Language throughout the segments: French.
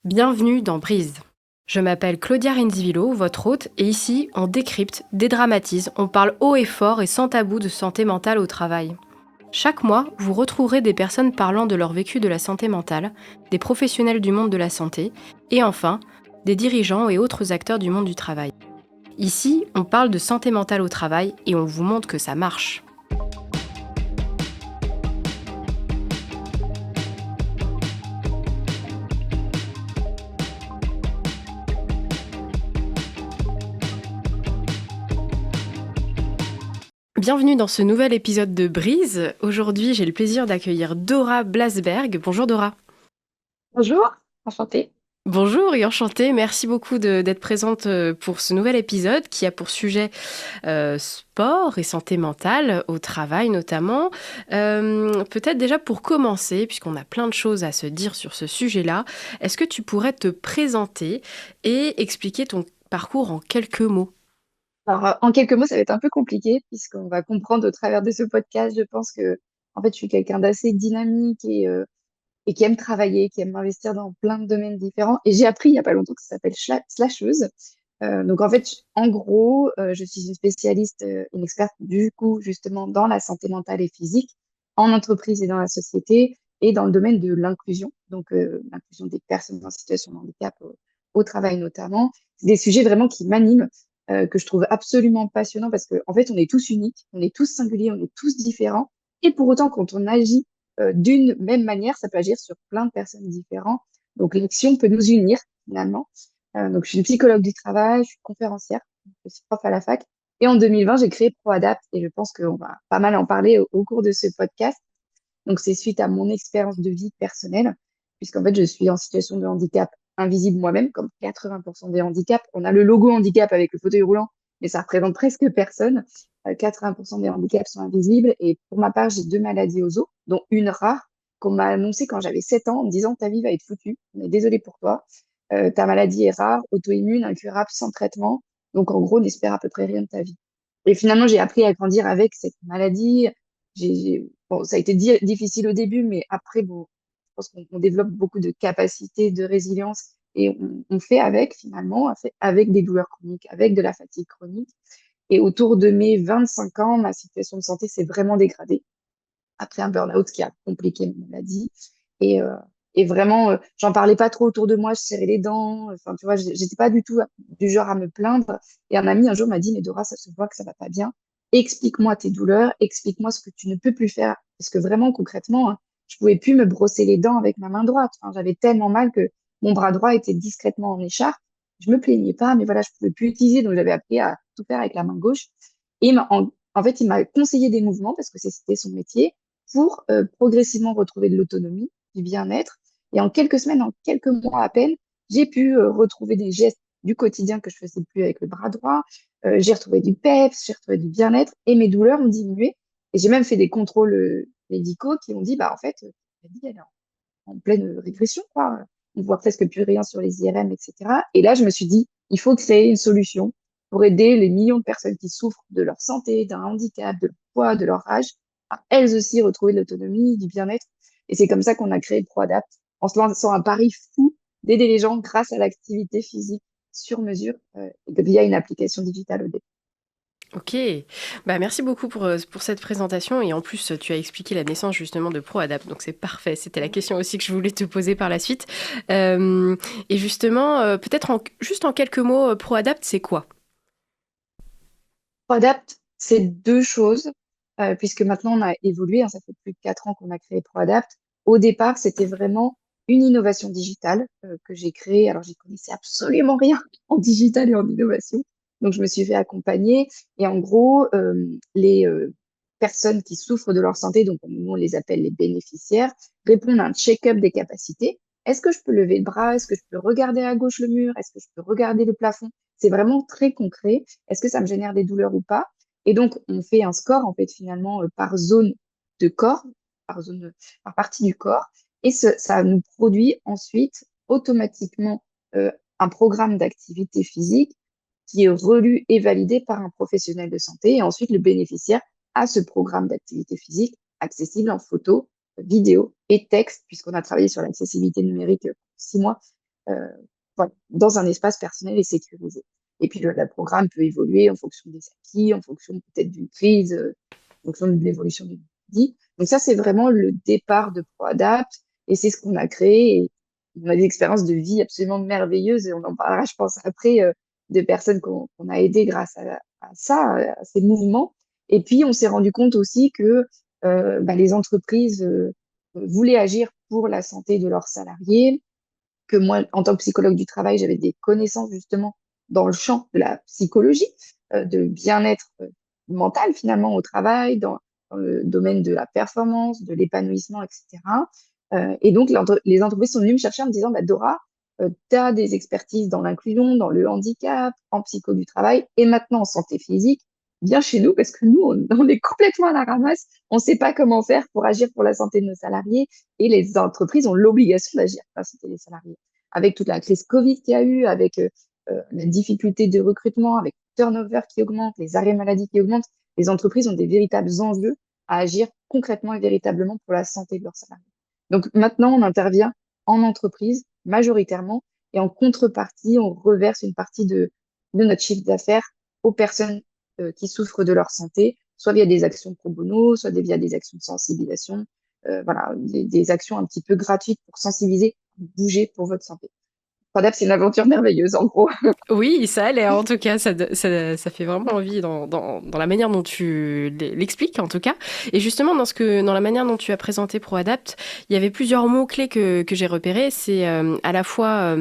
Bienvenue dans Brise. Je m'appelle Claudia Rendivillo, votre hôte, et ici, on décrypte, dédramatise, on parle haut et fort et sans tabou de santé mentale au travail. Chaque mois, vous retrouverez des personnes parlant de leur vécu de la santé mentale, des professionnels du monde de la santé, et enfin, des dirigeants et autres acteurs du monde du travail. Ici, on parle de santé mentale au travail et on vous montre que ça marche. Bienvenue dans ce nouvel épisode de Brise. Aujourd'hui, j'ai le plaisir d'accueillir Dora Blasberg. Bonjour Dora. Bonjour, enchantée. Bonjour et enchantée, merci beaucoup d'être présente pour ce nouvel épisode qui a pour sujet sport et santé mentale au travail notamment. Peut-être déjà pour commencer, puisqu'on a plein de choses à se dire sur ce sujet-là, est-ce que tu pourrais te présenter et expliquer ton parcours en quelques mots? Alors, en quelques mots, ça va être un peu compliqué puisqu'on va comprendre au travers de ce podcast, je pense que, en fait, je suis quelqu'un d'assez dynamique et qui aime travailler, qui aime investir dans plein de domaines différents. Et j'ai appris il y a pas longtemps que ça s'appelle slasheuse. Donc, en fait, en gros, je suis une spécialiste, une experte, du coup, justement, dans la santé mentale et physique, en entreprise et dans la société, et dans le domaine de l'inclusion, donc l'inclusion des personnes en situation de handicap au travail notamment. C'est des sujets vraiment qui m'animent, que je trouve absolument passionnants parce qu'en fait, on est tous uniques, on est tous singuliers, on est tous différents. Et pour autant, quand on agit d'une même manière, ça peut agir sur plein de personnes différentes. Donc, l'action peut nous unir finalement. Donc, je suis une psychologue du travail, je suis conférencière, je suis prof à la fac. Et en 2020, j'ai créé ProAdapt et je pense qu'on va pas mal en parler au cours de ce podcast. Donc, c'est suite à mon expérience de vie personnelle, puisqu'en fait, je suis en situation de handicap invisible moi-même, comme 80% des handicaps. On a le logo handicap avec le fauteuil roulant, mais ça représente presque personne. 80% des handicaps sont invisibles. Et pour ma part, j'ai deux maladies aux os, dont une rare, qu'on m'a annoncée quand j'avais 7 ans en me disant ta vie va être foutue. On est désolé pour toi. Ta maladie est rare, auto-immune, incurable, sans traitement. Donc, en gros, n'espère à peu près rien de ta vie. Et finalement, j'ai appris à grandir avec cette maladie. Bon, ça a été difficile au début, mais après, bon, je pense qu'on développe beaucoup de capacités, de résilience, et on fait avec, finalement, on fait avec des douleurs chroniques, avec de la fatigue chronique. Et autour de mes 25 ans, ma situation de santé s'est vraiment dégradée après un burn-out qui a compliqué ma maladie. Et, euh, et vraiment, j'en parlais pas trop autour de moi, je serrais les dents. Enfin, tu vois, j'étais pas du tout du genre à me plaindre. Et un ami un jour m'a dit, mais Dora, ça se voit que ça va pas bien. Explique-moi tes douleurs, explique-moi ce que tu ne peux plus faire. Parce que vraiment, concrètement, hein, je pouvais plus me brosser les dents avec ma main droite. Enfin, j'avais tellement mal que mon bras droit était discrètement en écharpe. Je me plaignais pas, mais voilà, je pouvais plus utiliser. Donc, j'avais appris à tout faire avec la main gauche. Et en fait, il m'a conseillé des mouvements parce que c'était son métier pour progressivement retrouver de l'autonomie, du bien-être. Et en quelques semaines, en quelques mois à peine, j'ai pu retrouver des gestes du quotidien que je faisais plus avec le bras droit. J'ai retrouvé du peps, j'ai retrouvé du bien-être et mes douleurs ont diminué. Et j'ai même fait des contrôles médicaux qui ont dit, bah en fait, la vie, elle est en pleine régression, quoi. On voit presque plus rien sur les IRM, etc. Et là, je me suis dit, il faut créer une solution pour aider les millions de personnes qui souffrent de leur santé, d'un handicap, de leur poids, de leur âge, à elles aussi retrouver de l'autonomie, du bien-être. Et c'est comme ça qu'on a créé ProAdapt, en se lançant un pari fou d'aider les gens grâce à l'activité physique sur mesure via une application digitale au début. Ok, bah merci beaucoup pour cette présentation et en plus tu as expliqué la naissance justement de ProAdapt, donc c'est parfait, c'était la question aussi que je voulais te poser par la suite. Euh, et justement, peut-être juste en quelques mots, ProAdapt c'est quoi? ProAdapt, c'est deux choses, puisque maintenant on a évolué, hein, ça fait plus de 4 ans qu'on a créé ProAdapt. Au départ, c'était vraiment une innovation digitale que j'ai créée. Alors, j'y connaissais absolument rien en digital et en innovation. Donc, je me suis fait accompagner. Et en gros, les personnes qui souffrent de leur santé, donc nous, on les appelle les bénéficiaires, répondent à un check-up des capacités. Est-ce que je peux lever le bras? Est-ce que je peux regarder à gauche le mur? Est-ce que je peux regarder le plafond? C'est vraiment très concret. Est-ce que ça me génère des douleurs ou pas? Et donc, on fait un score, en fait, finalement, par zone de corps, par zone, par partie du corps. Et ça nous produit ensuite automatiquement un programme d'activité physique qui est relu et validé par un professionnel de santé. Et ensuite, le bénéficiaire a ce programme d'activité physique accessible en photo, vidéo et texte, puisqu'on a travaillé sur l'accessibilité numérique 6 mois. euh, voilà, dans un espace personnel et sécurisé. Et puis le programme peut évoluer en fonction des acquis, en fonction peut-être d'une crise, en fonction de l'évolution du dit. Donc ça, c'est vraiment le départ de ProAdapt et c'est ce qu'on a créé. Et on a des expériences de vie absolument merveilleuses et on en parlera, je pense, après, de personnes qu'on a aidées grâce à ça, à ces mouvements. Et puis, on s'est rendu compte aussi que les entreprises voulaient agir pour la santé de leurs salariés, que moi, en tant que psychologue du travail, j'avais des connaissances justement dans le champ de la psychologie, de bien-être mental finalement au travail, dans le domaine de la performance, de l'épanouissement, etc. Et donc, les entreprises sont venues me chercher en me disant, bah, Dora, tu as des expertises dans l'inclusion, dans le handicap, en psycho du travail et maintenant en santé physique. Viens chez nous parce que nous, on est complètement à la ramasse. On ne sait pas comment faire pour agir pour la santé de nos salariés et les entreprises ont l'obligation d'agir pour la santé des salariés. Avec toute la crise Covid qu'il y a eu, avec la difficulté de recrutement, avec le turnover qui augmente, les arrêts maladie qui augmentent, les entreprises ont des véritables enjeux à agir concrètement et véritablement pour la santé de leurs salariés. Donc maintenant, on intervient en entreprise majoritairement et en contrepartie, on reverse une partie de notre chiffre d'affaires aux personnes qui souffrent de leur santé, soit via des actions pro bono, soit via des actions de sensibilisation, voilà, des actions un petit peu gratuites pour sensibiliser, bouger pour votre santé. ProAdapt, c'est une aventure merveilleuse, en gros. Oui, ça a l'air, en tout cas, ça fait vraiment envie dans la manière dont tu l'expliques, en tout cas. Et justement, dans la manière dont tu as présenté ProAdapt, il y avait plusieurs mots-clés que j'ai repérés. C'est à la fois...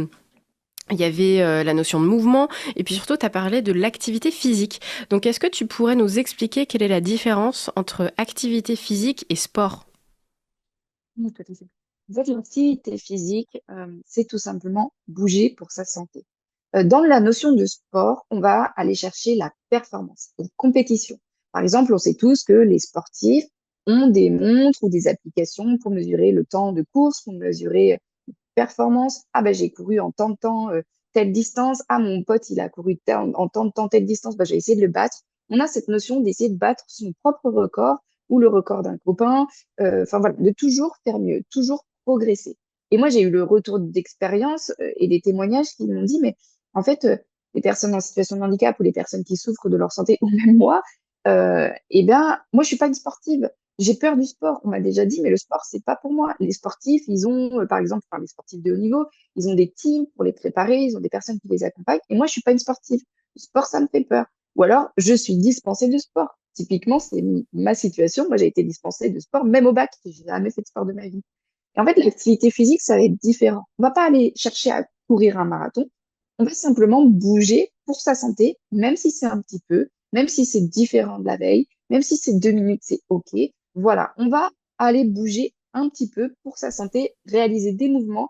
il y avait la notion de mouvement et puis surtout, tu as parlé de l'activité physique. Donc, est-ce que tu pourrais nous expliquer quelle est la différence entre activité physique et sport? Oui, tout à fait. En fait, l'activité physique, c'est tout simplement bouger pour sa santé. Dans la notion de sport, on va aller chercher la performance, la compétition. Par exemple, on sait tous que les sportifs ont des montres ou des applications pour mesurer le temps de course, pour mesurer performance. Ah ben j'ai couru en tant de temps telle distance. Ah mon pote il a couru en tant de temps telle distance. Ben, j'ai essayé de le battre. On a cette notion d'essayer de battre son propre record ou le record d'un copain. Enfin voilà, de toujours faire mieux, toujours progresser. Et moi j'ai eu le retour d'expérience et des témoignages qui m'ont dit mais en fait les personnes en situation de handicap ou les personnes qui souffrent de leur santé ou même moi, eh bien moi je suis pas une sportive. J'ai peur du sport. On m'a déjà dit, mais le sport, c'est pas pour moi. Les sportifs, ils ont, par exemple, enfin, les sportifs de haut niveau, ils ont des teams pour les préparer, ils ont des personnes qui les accompagnent. Et moi, je suis pas une sportive. Le sport, ça me fait peur. Ou alors, je suis dispensée de sport. Typiquement, c'est ma situation. Moi, j'ai été dispensée de sport, même au bac. J'ai jamais fait de sport de ma vie. Et en fait, l'activité physique, ça va être différent. On va pas aller chercher à courir un marathon. On va simplement bouger pour sa santé, même si c'est un petit peu, même si c'est différent de la veille, même si c'est 2 minutes, c'est OK. Voilà, on va aller bouger un petit peu pour sa santé, réaliser des mouvements,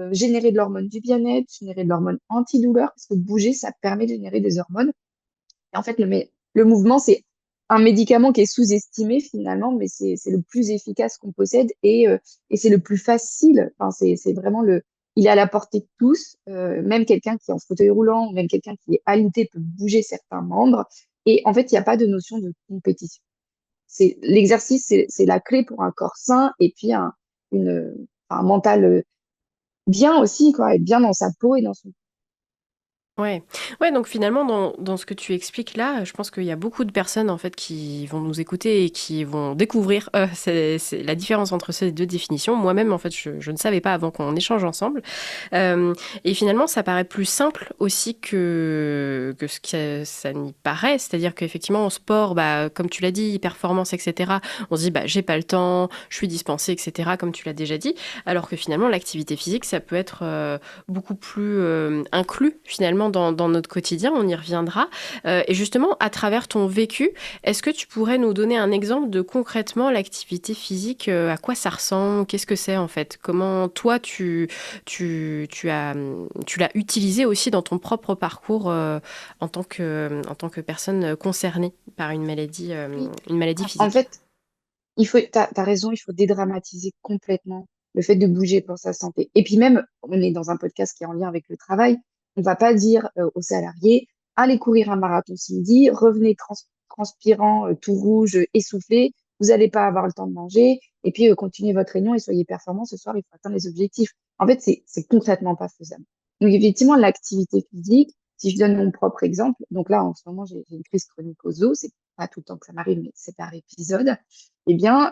générer de l'hormone du bien-être, générer de l'hormone antidouleur, parce que bouger, ça permet de générer des hormones. Et en fait, le mouvement, c'est un médicament qui est sous-estimé finalement, mais c'est le plus efficace qu'on possède et c'est le plus facile. Enfin, c'est vraiment il est à la portée de tous. Même quelqu'un qui est en fauteuil roulant, même quelqu'un qui est alité peut bouger certains membres. Et en fait, il n'y a pas de notion de compétition. L'exercice, c'est la clé pour un corps sain et puis un mental bien aussi, quoi, être bien dans sa peau et dans son. Ouais. Ouais, donc finalement, dans ce que tu expliques là, je pense qu'il y a beaucoup de personnes en fait qui vont nous écouter et qui vont découvrir c'est la différence entre ces deux définitions. Moi-même, en fait, je ne savais pas avant qu'on échange ensemble. Euh, et finalement, ça paraît plus simple aussi que ce que ça n'y paraît. C'est-à-dire qu'effectivement, en sport, bah, comme tu l'as dit, performance, etc., on se dit, bah, j'ai pas le temps, je suis dispensée, etc., comme tu l'as déjà dit. Alors que finalement, l'activité physique, ça peut être beaucoup plus inclus finalement dans notre quotidien, on y reviendra. Et justement, à travers ton vécu, est-ce que tu pourrais nous donner un exemple de concrètement l'activité physique, à quoi ça ressemble, qu'est-ce que c'est en fait? Comment toi tu l'as utilisé aussi dans ton propre parcours en tant que personne concernée par Oui. une maladie En physique? fait, t'as raison, il faut dédramatiser complètement le fait de bouger pour sa santé. Et puis même, on est dans un podcast qui est en lien avec le travail, on va pas dire aux salariés, allez courir un marathon ce midi, revenez transpirant, tout rouge, essoufflé, vous n'allez pas avoir le temps de manger, et puis continuez votre réunion et soyez performants ce soir, il faut atteindre les objectifs. En fait, c'est concrètement pas faisable. Donc, effectivement, l'activité physique, si je donne mon propre exemple, donc là, en ce moment, j'ai une crise chronique aux os, c'est pas tout le temps que ça m'arrive, mais c'est par épisode. Eh bien,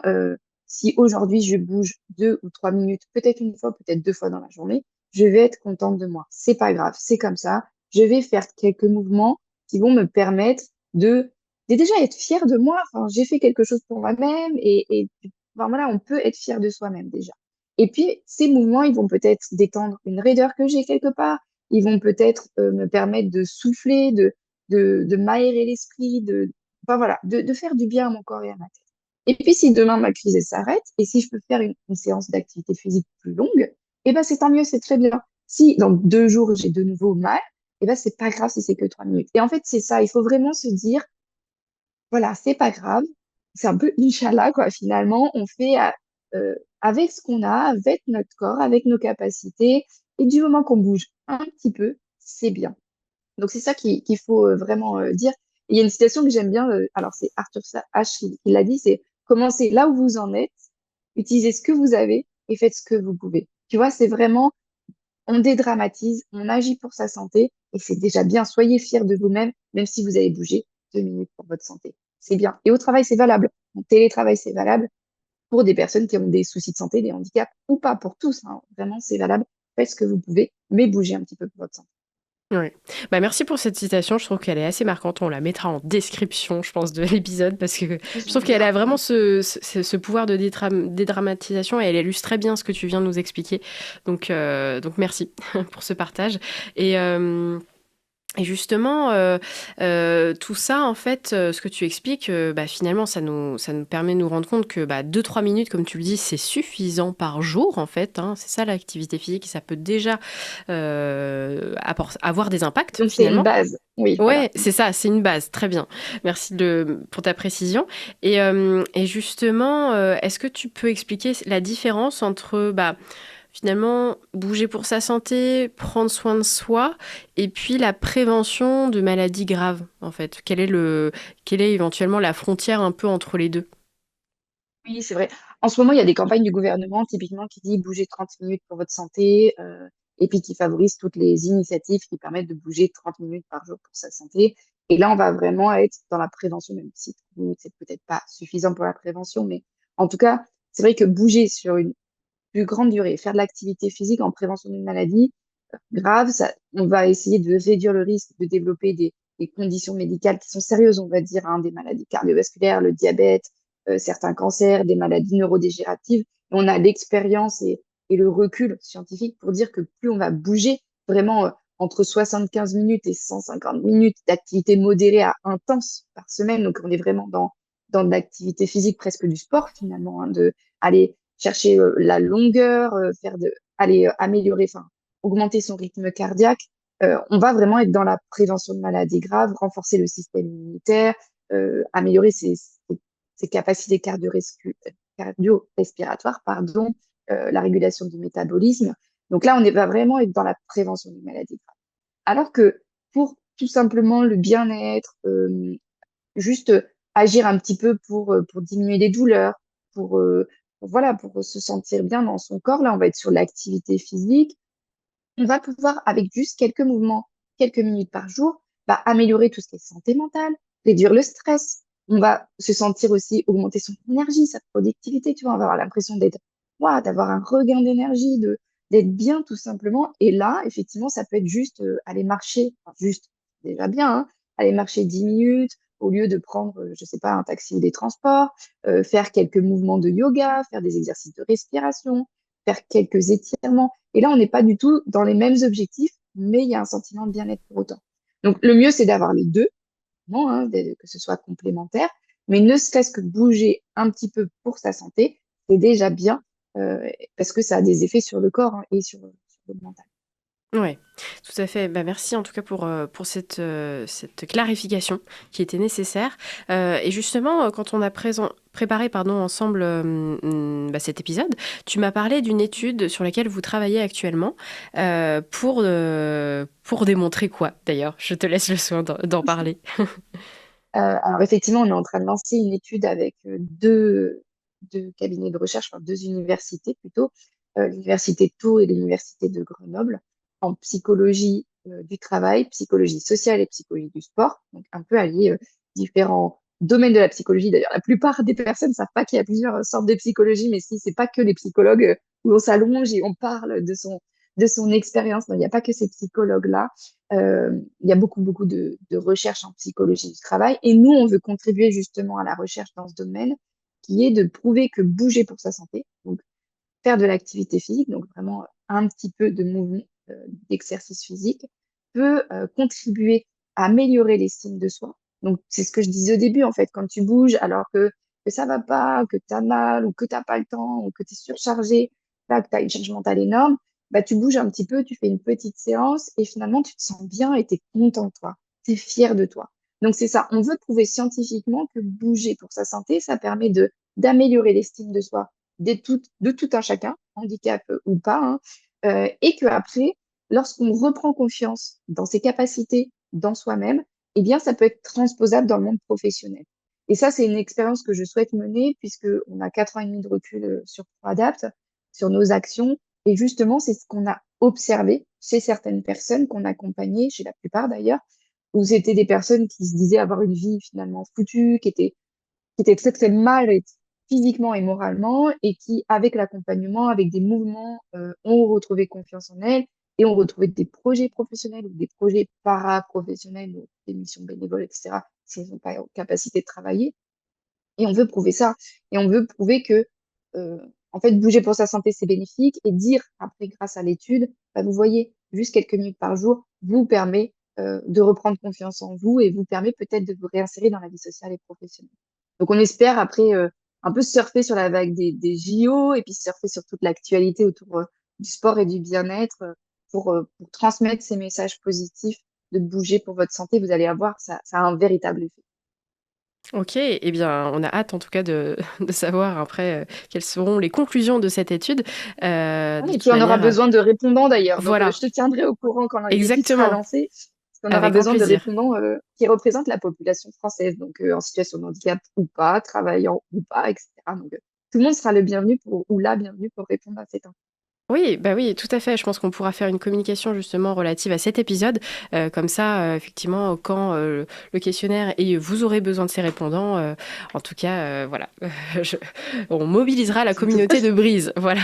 si aujourd'hui je bouge 2 ou 3 minutes, peut-être une fois, peut-être 2 fois dans la journée, je vais être contente de moi. C'est pas grave, c'est comme ça. Je vais faire quelques mouvements qui vont me permettre de, de déjà être fière de moi. Enfin, j'ai fait quelque chose pour moi-même et enfin, voilà, on peut être fier de soi-même déjà. Et puis, ces mouvements, ils vont peut-être détendre une raideur que j'ai quelque part. Ils vont peut-être me permettre de souffler, de m'aérer l'esprit, enfin, voilà, de faire du bien à mon corps et à ma tête. Et puis, si demain ma crise elle s'arrête et si je peux faire une séance d'activité physique plus longue, eh ben, c'est tant mieux, c'est très bien. Si dans 2 jours j'ai de nouveau mal, eh ben, c'est pas grave si c'est que 3 minutes. Et en fait, c'est ça, il faut vraiment se dire, voilà, c'est pas grave. C'est un peu Inch'Allah, quoi, finalement. On fait avec ce qu'on a, avec notre corps, avec nos capacités. Et du moment qu'on bouge un petit peu, c'est bien. Donc, c'est ça qu'il faut vraiment dire. Et il y a une citation que j'aime bien. Alors, c'est Arthur Ashe qui l'a dit, c'est commencez là où vous en êtes, utilisez ce que vous avez et faites ce que vous pouvez. Tu vois, c'est vraiment, on dédramatise, on agit pour sa santé et c'est déjà bien. Soyez fiers de vous-même, même si vous avez bougé 2 minutes pour votre santé. C'est bien. Et au travail, c'est valable. En télétravail, c'est valable pour des personnes qui ont des soucis de santé, des handicaps ou pas pour tous, hein. Vraiment, c'est valable. Faites ce que vous pouvez, mais bougez un petit peu pour votre santé. Oui. Bah, merci pour cette citation. Je trouve qu'elle est assez marquante. On la mettra en description, je pense, de l'épisode parce que je trouve J'aime qu'elle bien. a vraiment ce pouvoir de dédramatisation et elle illustre très bien ce que tu viens de nous expliquer. Donc merci pour ce partage. Et, euh, et justement, tout ça, en fait, ce que tu expliques, bah, finalement, ça nous permet de nous rendre compte que bah, 2-3 minutes, comme tu le dis, c'est suffisant par jour, en fait, hein. C'est ça l'activité physique et ça peut déjà avoir des impacts, Donc, c'est une finalement. base. Oui, voilà. Ouais, c'est ça, c'est une base. Très bien. Merci pour ta précision. Et justement, est-ce que tu peux expliquer la différence entre bah, finalement bouger pour sa santé, prendre soin de soi, et puis la prévention de maladies graves, en fait? Quelle est éventuellement la frontière un peu entre les deux? Oui, c'est vrai. En ce moment, il y a des campagnes du gouvernement, typiquement, qui dit bougez 30 minutes pour votre santé, et puis qui favorisent toutes les initiatives qui permettent de bouger 30 minutes par jour pour sa santé. Et là, on va vraiment être dans la prévention, même si 30 minutes, c'est peut-être pas suffisant pour la prévention, mais en tout cas, c'est vrai que bouger sur une plus grande durée, faire de l'activité physique en prévention d'une maladie grave, ça, on va essayer de réduire le risque de développer des conditions médicales qui sont sérieuses, on va dire, hein, des maladies cardiovasculaires, le diabète, certains cancers, des maladies neurodégénératives. Et on a l'expérience et le recul scientifique pour dire que plus on va bouger, vraiment entre 75 minutes et 150 minutes d'activité modérée à intense par semaine, donc on est vraiment dans de l'activité physique, presque du sport finalement, hein, de aller chercher la longueur, aller améliorer, enfin, augmenter son rythme cardiaque. On va vraiment être dans la prévention de maladies graves, renforcer le système immunitaire, améliorer ses capacités cardio-respiratoires, pardon, la régulation du métabolisme. Donc là, va vraiment être dans la prévention des maladies graves. Alors que pour tout simplement le bien-être, juste agir un petit peu pour diminuer les douleurs, voilà, pour se sentir bien dans son corps, là, on va être sur l'activité physique. On va pouvoir, avec juste quelques mouvements, quelques minutes par jour, bah, améliorer tout ce qui est santé mentale, réduire le stress. On va se sentir aussi augmenter son énergie, sa productivité, tu vois, on va avoir l'impression ouah, d'avoir un regain d'énergie, d'être bien tout simplement. Et là, effectivement, ça peut être juste aller marcher, enfin, juste, déjà bien, hein, aller marcher 10 minutes au lieu de prendre, je sais pas, un taxi ou des transports, faire quelques mouvements de yoga, faire des exercices de respiration, faire quelques étirements. Et là, on n'est pas du tout dans les mêmes objectifs, mais il y a un sentiment de bien-être pour autant. Donc, le mieux, c'est d'avoir les deux, bon, hein, que ce soit complémentaire, mais ne serait-ce que bouger un petit peu pour sa santé, c'est déjà bien, parce que ça a des effets sur le corps, hein, et sur le mental. Ouais, tout à fait. Bah, merci en tout cas pour cette clarification qui était nécessaire. Et justement, quand on a préparé pardon, ensemble bah, cet épisode, tu m'as parlé d'une étude sur laquelle vous travaillez actuellement pour démontrer quoi d'ailleurs? Je te laisse le soin d'en parler. Alors effectivement, on est en train de lancer une étude avec deux cabinets de recherche, enfin deux universités plutôt, l'université de Tours et l'université de Grenoble, en psychologie du travail, psychologie sociale et psychologie du sport. Donc, un peu allier différents domaines de la psychologie. D'ailleurs, la plupart des personnes ne savent pas qu'il y a plusieurs sortes de psychologie, mais si, c'est pas que les psychologues où on s'allonge et on parle de son expérience. Non, il n'y a pas que ces psychologues-là. Il y a beaucoup, beaucoup de recherches en psychologie du travail. Et nous, on veut contribuer justement à la recherche dans ce domaine, qui est de prouver que bouger pour sa santé, donc faire de l'activité physique, donc vraiment un petit peu de mouvement, d'exercice physique, peut contribuer à améliorer l'estime de soi. Donc, c'est ce que je disais au début, en fait, quand tu bouges alors que ça va pas, que tu as mal ou que tu n'as pas le temps ou que tu es surchargé, là, que tu as une charge mentale énorme, bah, tu bouges un petit peu, tu fais une petite séance et finalement, tu te sens bien et tu es content de toi, tu es fier de toi. Donc, c'est ça. On veut prouver scientifiquement que bouger pour sa santé, ça permet d'améliorer l'estime de soi de tout un chacun, handicap ou pas, hein, et qu'après, lorsqu'on reprend confiance dans ses capacités, dans soi-même, eh bien, ça peut être transposable dans le monde professionnel. Et ça, c'est une expérience que je souhaite mener puisqu'on a 4 ans et demi de recul sur ProAdapt, sur nos actions. Et justement, c'est ce qu'on a observé chez certaines personnes qu'on accompagnait, chez la plupart d'ailleurs, où c'était des personnes qui se disaient avoir une vie finalement foutue, qui étaient très très mal physiquement et moralement et qui, avec l'accompagnement, avec des mouvements, ont retrouvé confiance en elles et ont retrouvé des projets professionnels ou des projets para-professionnels, ou des missions bénévoles, etc., si elles n'ont pas capacité de travailler. Et on veut prouver ça. Et on veut prouver que, euh, en fait, bouger pour sa santé, c'est bénéfique. Et dire, après, grâce à l'étude, bah, vous voyez, juste quelques minutes par jour vous permet de reprendre confiance en vous et vous permet peut-être de vous réinsérer dans la vie sociale et professionnelle. Donc, on espère, après, un peu surfer sur la vague des JO et puis surfer sur toute l'actualité autour du sport et du bien-être pour transmettre ces messages positifs de bouger pour votre santé. Vous allez avoir, ça a un véritable effet. OK, eh bien, on a hâte en tout cas de de savoir après, quelles seront les conclusions de cette étude. Ouais, De et toute puis on aura manière, besoin de répondants d'ailleurs. Donc voilà, je te tiendrai au courant quand l'étude sera exactement, lancée, parce qu'on aura avec grand besoin de plaisir. répondants qui représentent la population française, donc en situation de handicap ou pas, travaillant ou pas, etc. Donc tout le monde sera le bienvenu ou la bienvenue pour répondre à cette info. Oui, bah, oui, tout à fait. Je pense qu'on pourra faire une communication justement relative à cet épisode. Comme ça, effectivement, quand, le questionnaire et vous aurez besoin de ces répondants, en tout cas, voilà, je on mobilisera la communauté de Brise, voilà.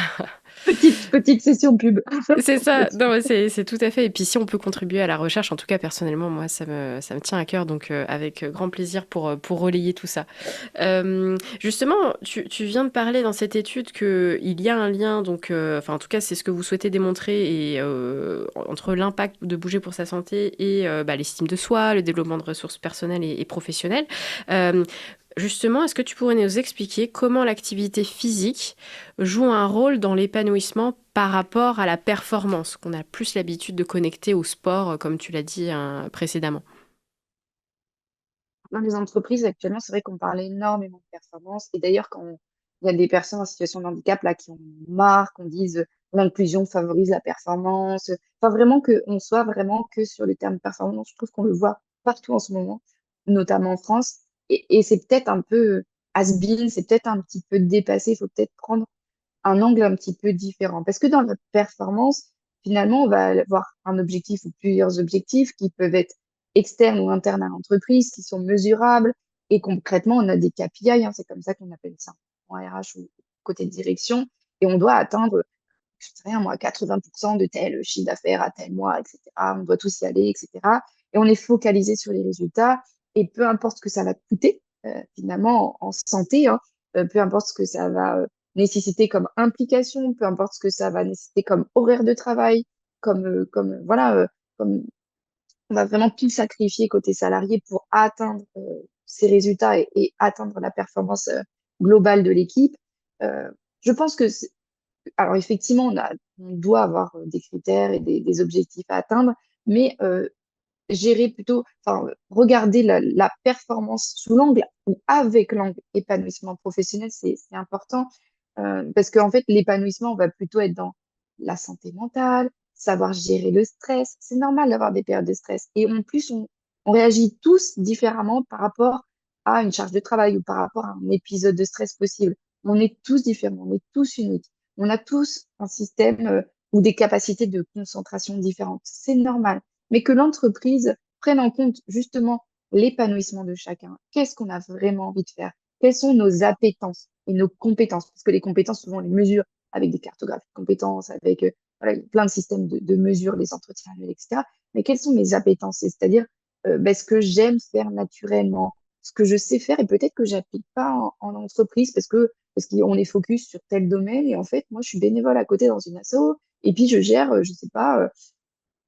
Petite session pub. C'est ça, non, mais c'est tout à fait et puis si on peut contribuer à la recherche, en tout cas personnellement, moi ça me tient à cœur donc avec, grand plaisir pour relayer tout ça. Justement, tu viens de parler dans cette étude qu'il y a un lien donc, enfin en tout cas c'est ce que vous souhaitez démontrer et entre l'impact de bouger pour sa santé et bah, l'estime de soi, le développement de ressources personnelles et professionnelles. Hem, Justement, est-ce que tu pourrais nous expliquer comment l'activité physique joue un rôle dans l'épanouissement par rapport à la performance, qu'on a plus l'habitude de connecter au sport, comme tu l'as dit précédemment? Dans les entreprises, actuellement, c'est vrai qu'on parle énormément de performance. Et d'ailleurs, il y a des personnes en situation de handicap là, qui ont marre, qu'on dise l'inclusion favorise la performance. Enfin, vraiment qu'on soit vraiment que sur le terme performance. Je trouve qu'on le voit partout en ce moment, notamment en France. Et c'est peut-être un peu has-been, c'est peut-être un petit peu dépassé. Il faut peut-être prendre un angle un petit peu différent. Parce que dans la performance, finalement, on va avoir un objectif ou plusieurs objectifs qui peuvent être externes ou internes à l'entreprise, qui sont mesurables. Et concrètement, on a des KPI, hein, c'est comme ça qu'on appelle ça en RH ou côté direction. Et on doit atteindre, je sais rien, moi, 80% de tel chiffre d'affaires à tel mois, etc. On doit tous y aller, etc. Et on est focalisé sur les résultats. Et peu importe ce que ça va coûter, finalement, en santé, hein, peu importe ce que ça va nécessiter comme implication, peu importe ce que ça va nécessiter comme horaire de travail, voilà, comme on va vraiment tout sacrifier côté salarié pour atteindre ces résultats et atteindre la performance globale de l'équipe. Euh, je pense que, alors effectivement, on doit avoir des critères et des objectifs à atteindre, mais gérer plutôt, enfin, regarder la performance sous l'angle ou avec l'angle épanouissement professionnel, c'est important parce qu'en fait, l'épanouissement va plutôt être dans la santé mentale, savoir gérer le stress. C'est normal d'avoir des périodes de stress. Et en plus, on réagit tous différemment par rapport à une charge de travail ou par rapport à un épisode de stress possible. On est tous différents, on est tous uniques. On a tous un système ou des capacités de concentration différentes. C'est normal. Mais que l'entreprise prenne en compte justement l'épanouissement de chacun. Qu'est-ce qu'on a vraiment envie de faire? Quelles sont nos appétences et nos compétences? Parce que les compétences, souvent, on les mesure avec des cartographies de compétences, avec voilà, il y a plein de systèmes de mesure, les entretiens annuels, etc. Mais quelles sont mes appétences? C'est-à-dire ce que j'aime faire naturellement, ce que je sais faire et peut-être que j'applique pas en entreprise parce qu'on est focus sur tel domaine et en fait, moi, je suis bénévole à côté dans une asso et puis je gère, je sais pas,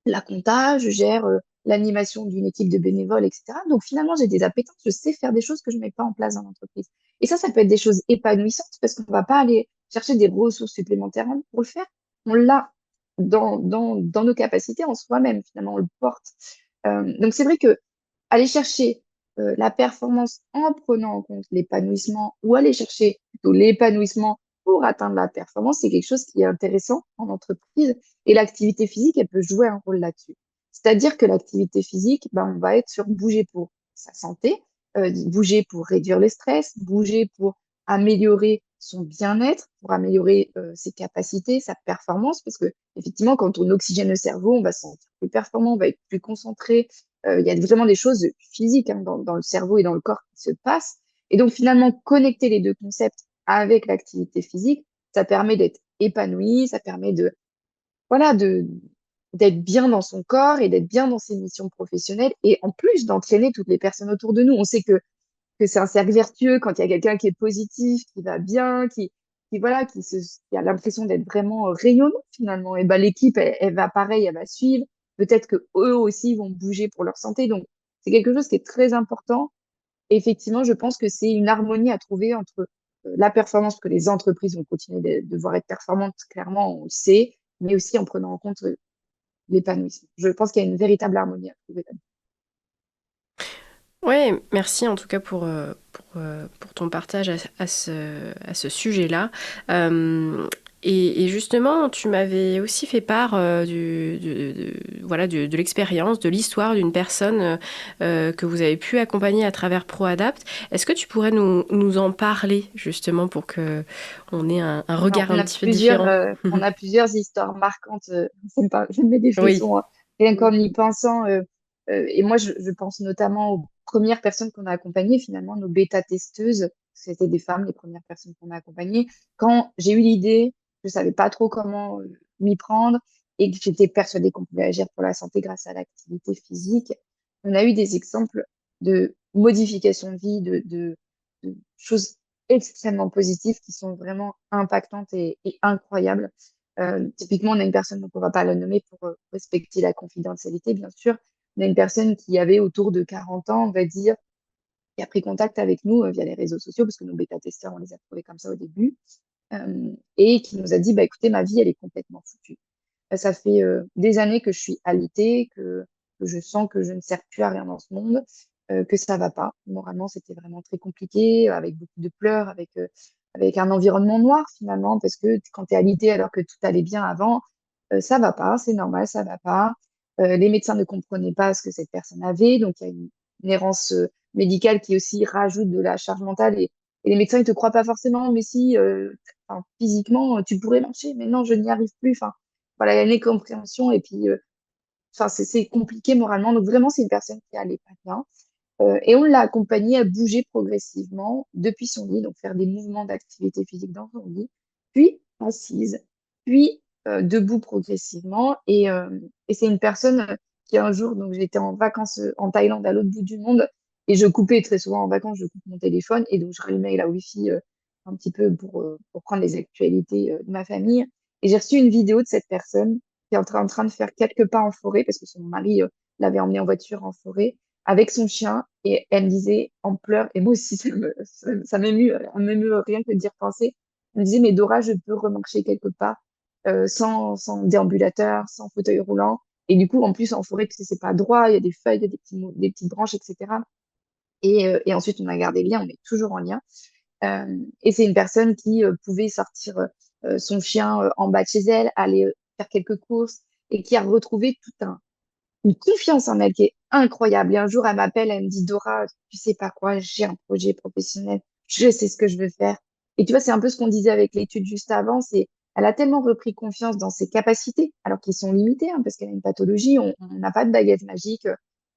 la compta, je gère l'animation d'une équipe de bénévoles, etc. Donc finalement, j'ai des appétences, je sais faire des choses que je ne mets pas en place dans l'entreprise. Et ça peut être des choses épanouissantes parce qu'on ne va pas aller chercher des ressources supplémentaires pour le faire. On l'a dans nos capacités en soi-même, finalement, on le porte. Donc c'est vrai que aller chercher la performance en prenant en compte l'épanouissement ou aller chercher plutôt l'épanouissement pour atteindre la performance, c'est quelque chose qui est intéressant en entreprise et l'activité physique, elle peut jouer un rôle là-dessus. C'est-à-dire que l'activité physique, ben, on va être sur bouger pour sa santé, bouger pour réduire le stress, bouger pour améliorer son bien-être, pour améliorer ses capacités, sa performance, parce que effectivement, quand on oxygène le cerveau, on va se sentir plus performant, on va être plus concentré. Il y a vraiment des choses physiques dans le cerveau et dans le corps qui se passent. Et donc finalement, connecter les deux concepts avec l'activité physique, ça permet d'être épanoui, ça permet de voilà, d'être bien dans son corps et d'être bien dans ses missions professionnelles et en plus d'entraîner toutes les personnes autour de nous. On sait que c'est un cercle vertueux quand il y a quelqu'un qui est positif, qui va bien, voilà, qui a l'impression d'être vraiment rayonnant finalement. Et ben l'équipe, elle va pareil, elle va suivre. Peut-être que eux aussi vont bouger pour leur santé. Donc c'est quelque chose qui est très important. Et effectivement, je pense que c'est une harmonie à trouver entre la performance que les entreprises vont continuer de devoir être performantes, clairement, on le sait, mais aussi en prenant en compte l'épanouissement. Je pense qu'il y a une véritable harmonie à trouver là. Ouais, merci en tout cas pour ton partage à ce sujet-là. Euh, et justement, tu m'avais aussi fait part voilà, de l'expérience, de l'histoire d'une personne que vous avez pu accompagner à travers ProAdapt. Est-ce que tu pourrais nous en parler justement pour que on ait un regard un petit peu différent? On a plusieurs histoires marquantes. Ça me met des Oui. frissons, hein, rien qu'en y pensant. Et moi, je pense notamment aux premières personnes qu'on a accompagnées, finalement, nos bêta-testeuses. C'était des femmes, les premières personnes qu'on a accompagnées. Quand j'ai eu l'idée, je savais pas trop comment m'y prendre et que j'étais persuadée qu'on pouvait agir pour la santé grâce à l'activité physique. On a eu des exemples de modifications de vie, de choses extrêmement positives qui sont vraiment impactantes et incroyables. Typiquement, on a une personne, donc on ne va pas la nommer pour respecter la confidentialité, bien sûr. On a une personne qui avait autour de 40 ans, on va dire, qui a pris contact avec nous via les réseaux sociaux, parce que nos bêta-testeurs, on les a trouvés comme ça au début, et qui nous a dit, bah, écoutez, ma vie, elle est complètement foutue. Ça fait des années que je suis alitée, que je sens que je ne sers plus à rien dans ce monde, que ça va pas. Moralement, c'était vraiment très compliqué, avec beaucoup de pleurs, avec un environnement noir finalement, parce que quand tu es alitée alors que tout allait bien avant, ça va pas, c'est normal, ça va pas. Les médecins ne comprenaient pas ce que cette personne avait, donc il y a une errance médicale qui aussi rajoute de la charge mentale et les médecins ils te croient pas forcément, mais si enfin, physiquement tu pourrais marcher, mais non, je n'y arrive plus. Enfin, voilà, il y a une incompréhension et puis enfin, c'est compliqué moralement. Donc vraiment, c'est une personne qui allait pas bien. Et on l'a accompagnée à bouger progressivement depuis son lit, donc faire des mouvements d'activité physique dans son lit, puis assise, puis debout progressivement. Et c'est une personne qui un jour, donc j'étais en vacances en Thaïlande à l'autre bout du monde, et je coupais très souvent en vacances, je coupe mon téléphone, et donc je rallumais la Wi-Fi un petit peu pour prendre les actualités de ma famille. Et j'ai reçu une vidéo de cette personne qui est en train de faire quelques pas en forêt, parce que son mari l'avait emmenée en voiture en forêt avec son chien et elle me disait en pleurs, et moi aussi ça m'émeut rien que d'y repenser. Elle me disait, mais Dora, je peux remarcher quelque part sans déambulateur, sans fauteuil roulant. Et du coup, en plus, en forêt, tu sais, c'est pas droit, il y a des feuilles, il y a des petites branches, etc. Et ensuite, on a gardé le lien, on est toujours en lien. Et c'est une personne qui pouvait sortir son chien en bas de chez elle, aller faire quelques courses, et qui a retrouvé une confiance en elle qui est incroyable. Et un jour, elle m'appelle, elle me dit, Dora, tu sais pas quoi, j'ai un projet professionnel, je sais ce que je veux faire. Et tu vois, c'est un peu ce qu'on disait avec l'étude juste avant, c'est elle a tellement repris confiance dans ses capacités, alors qu'ils sont limités, hein, parce qu'elle a une pathologie, on n'a pas de baguette magique,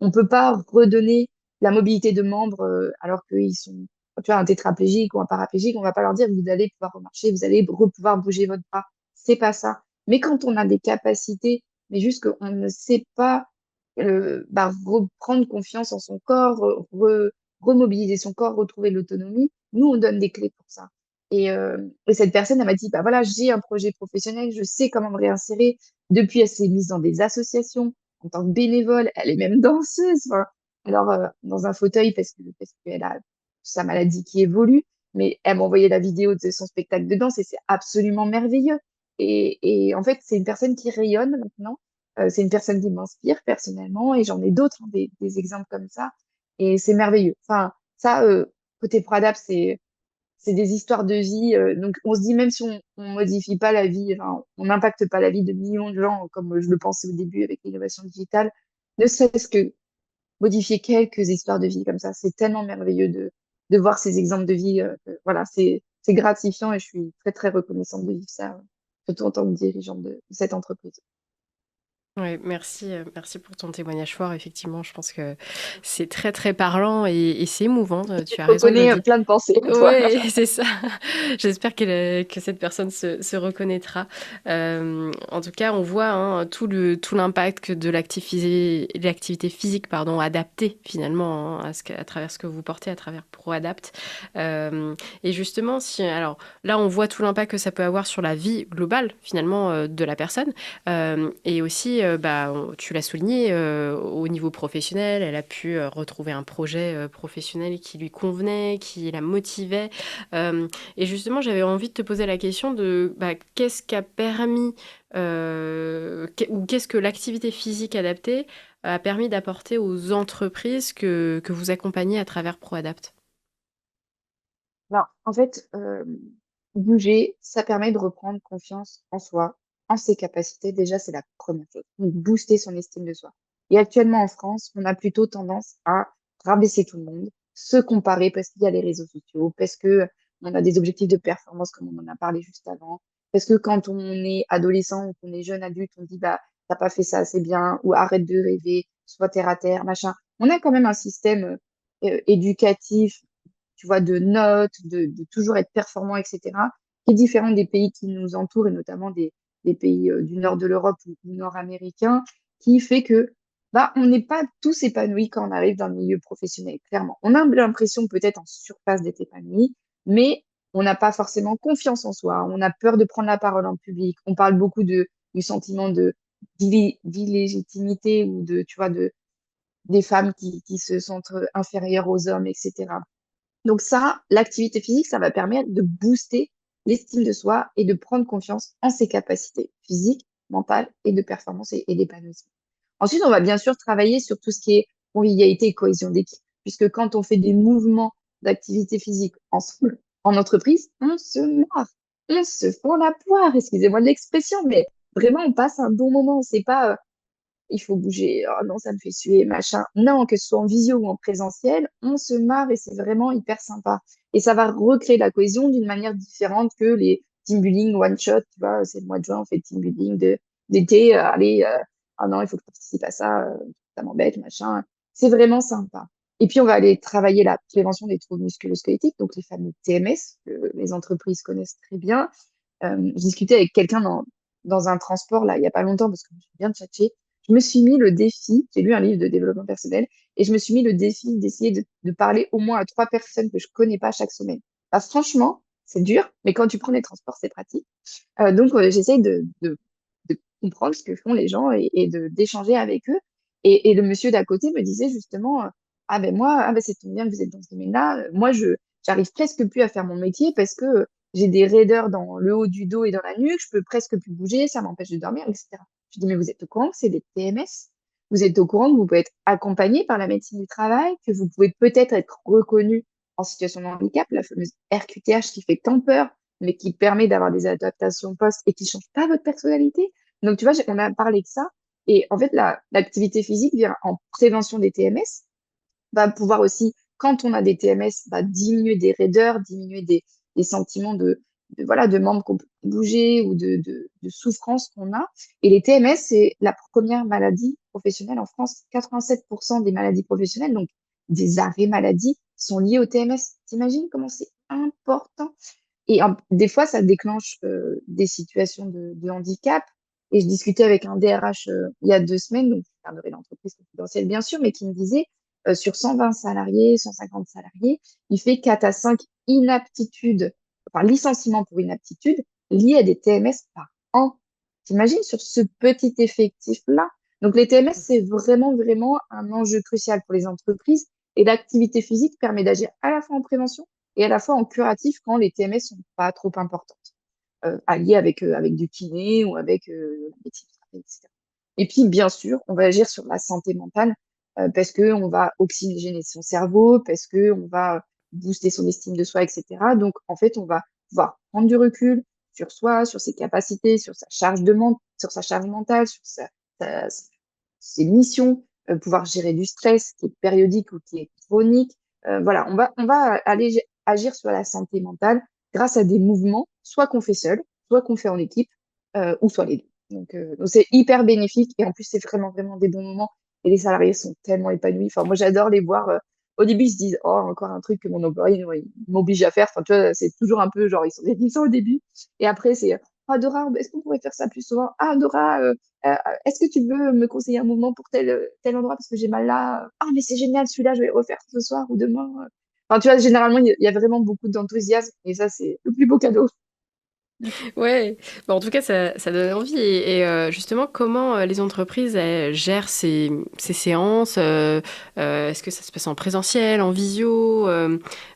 on peut pas redonner la mobilité de membres alors qu'ils sont, tu vois, un tétraplégique ou un paraplégique, on va pas leur dire vous allez pouvoir remarcher, vous allez pouvoir bouger votre bras. C'est pas ça. Mais quand on a des capacités, mais juste qu'on ne sait pas reprendre confiance en son corps, remobiliser son corps, retrouver l'autonomie, nous, on donne des clés pour ça. Et cette personne, elle m'a dit, bah voilà, j'ai un projet professionnel, je sais comment me réinsérer. Depuis, elle s'est mise dans des associations en tant que bénévole, elle est même danseuse. Enfin, alors, dans un fauteuil parce qu'elle a sa maladie qui évolue, mais elle m'a envoyé la vidéo de son spectacle de danse et c'est absolument merveilleux. Et en fait, c'est une personne qui rayonne maintenant. C'est une personne qui m'inspire personnellement et j'en ai d'autres, hein, des exemples comme ça. Et c'est merveilleux. Enfin, ça, côté ProAdapt, c'est des histoires de vie. Donc, on se dit, même si on modifie pas la vie, enfin, on n'impacte pas la vie de millions de gens, comme je le pensais au début avec l'innovation digitale, ne serait-ce que modifier quelques histoires de vie comme ça, c'est tellement merveilleux de voir ces exemples de vie. Voilà, c'est gratifiant et je suis très, très reconnaissante de vivre ça, surtout en tant que dirigeante de cette entreprise. Ouais, merci, merci pour ton témoignage fort. Effectivement, je pense que c'est très, très parlant et c'est émouvant. Tu as Je raison de le reconnais dire. plein de pensées en toi. Ouais, c'est ça. J'espère que cette personne se reconnaîtra. En tout cas, on voit hein, tout l'impact que de l'activité physique pardon, adaptée finalement hein, à travers ce que vous portez, à travers ProAdapt. Et justement, alors là, on voit tout l'impact que ça peut avoir sur la vie globale finalement de la personne. Et aussi, tu l'as souligné, au niveau professionnel, elle a pu retrouver un projet professionnel qui lui convenait, qui la motivait. Et justement, j'avais envie de te poser la question de qu'est-ce qu'a permis, ou qu'est-ce que l'activité physique adaptée a permis d'apporter aux entreprises que vous accompagnez à travers ProAdapt. Alors, en fait, bouger, ça permet de reprendre confiance en soi, en ses capacités. Déjà, c'est la première chose. Donc, booster son estime de soi. Et actuellement, en France, on a plutôt tendance à rabaisser tout le monde, se comparer parce qu'il y a les réseaux sociaux, parce que on a des objectifs de performance, comme on en a parlé juste avant, parce que quand on est adolescent ou qu'on est jeune adulte, on dit, bah, t'as pas fait ça assez bien, ou arrête de rêver, sois terre à terre, machin. On a quand même un système éducatif, tu vois, de notes, de toujours être performant, etc., qui est différent des pays qui nous entourent, et notamment des pays du nord de l'Europe ou nord-américains, qui fait que on n'est pas tous épanouis quand on arrive dans le milieu professionnel, clairement. On a l'impression peut-être en surface d'être épanoui, mais on n'a pas forcément confiance en soi, on a peur de prendre la parole en public, on parle beaucoup du sentiment d'illégitimité ou tu vois, des femmes qui se sentent inférieures aux hommes, etc. Donc ça, l'activité physique, ça va permettre de booster l'estime de soi et de prendre confiance en ses capacités physiques, mentales et de performance et d'épanouissement. Ensuite, on va bien sûr travailler sur tout ce qui est convivialité et cohésion d'équipe, puisque quand on fait des mouvements d'activité physique ensemble, en entreprise, on se marre, on se fend la poire, excusez-moi de l'expression, mais vraiment, on passe un bon moment. C'est pas il faut bouger, oh non, ça me fait suer, machin. Non, que ce soit en visio ou en présentiel, on se marre et c'est vraiment hyper sympa. Et ça va recréer la cohésion d'une manière différente que les team building one shot, tu vois, c'est le mois de juin, on fait team building d'été, allez, ah non, il faut que je participe à ça, ça m'embête, machin. C'est vraiment sympa. Et puis, on va aller travailler la prévention des troubles musculo-squelettiques, donc les fameux TMS, que les entreprises connaissent très bien. Je discutais avec quelqu'un dans un transport, là, il y a pas longtemps, parce que je suis bien tchatché. Je me suis mis le défi, j'ai lu un livre de développement personnel, et je me suis mis le défi d'essayer de parler au moins à 3 personnes que je connais pas chaque semaine. Franchement, c'est dur, mais quand tu prends les transports, c'est pratique. Donc, j'essaye de comprendre ce que font les gens et d'échanger avec eux. Et le monsieur d'à côté me disait justement, ah ben moi, ah ben c'est bien que vous êtes dans ce domaine-là. Moi, j'arrive presque plus à faire mon métier parce que j'ai des raideurs dans le haut du dos et dans la nuque, je peux presque plus bouger, ça m'empêche de dormir, etc. Je dis, mais vous êtes au courant que c'est des TMS? Vous êtes au courant que vous pouvez être accompagné par la médecine du travail, que vous pouvez peut-être être reconnu en situation de handicap, la fameuse RQTH qui fait tant peur, mais qui permet d'avoir des adaptations post et qui ne change pas votre personnalité. Donc, tu vois, on a parlé de ça. Et en fait, l'activité physique vient en prévention des TMS, va pouvoir aussi, quand on a des TMS, diminuer des raideurs, diminuer des sentiments voilà, de membres qu'on peut bouger ou de souffrances qu'on a. Et les TMS, c'est la première maladie professionnelle en France. 87% des maladies professionnelles, donc des arrêts maladie, sont liés au TMS. T'imagines comment c'est important? Et des fois, ça déclenche des situations de handicap. Et je discutais avec un DRH il y a 2 semaines, donc je garderai l'entreprise confidentielle bien sûr, mais qui me disait sur 120 salariés, 150 salariés, il fait 4 à 5 inaptitudes, enfin licenciements pour inaptitude liés à des TMS par an. T'imagines sur ce petit effectif-là? Donc les TMS, c'est vraiment, vraiment un enjeu crucial pour les entreprises. Et l'activité physique permet d'agir à la fois en prévention et à la fois en curatif quand les TMS sont pas trop importantes, alliées avec du kiné ou avec la médecine, etc. Et puis, bien sûr, on va agir sur la santé mentale parce qu'on va oxygéner son cerveau, parce qu'on va booster son estime de soi, etc. Donc, en fait, on va pouvoir prendre du recul sur soi, sur ses capacités, sur sa charge sur sa charge mentale, sur sa- ses missions, pouvoir gérer du stress qui est périodique ou qui est chronique. Voilà, on va aller agir sur la santé mentale grâce à des mouvements, soit qu'on fait seul, soit qu'on fait en équipe, ou soit les deux. Donc c'est hyper bénéfique et en plus, c'est vraiment, vraiment des bons moments et les salariés sont tellement épanouis. Enfin, moi, j'adore les voir. Au début, ils se disent, oh, encore un truc que mon employé il m'oblige à faire. Enfin, tu vois, c'est toujours un peu genre, ils sont réticents au début. Et après, c'est, ah, Dora, est-ce qu'on pourrait faire ça plus souvent? Ah, Dora, est-ce que tu veux me conseiller un mouvement pour tel endroit parce que j'ai mal là? Ah, mais c'est génial, celui-là, je vais le refaire ce soir ou demain. Enfin, tu vois, généralement, il y a vraiment beaucoup d'enthousiasme et ça, c'est le plus beau cadeau. Ouais, bah, en tout cas, ça donne envie. Et justement, comment les entreprises elles, gèrent ces séances? Est-ce que ça se passe en présentiel, en visio?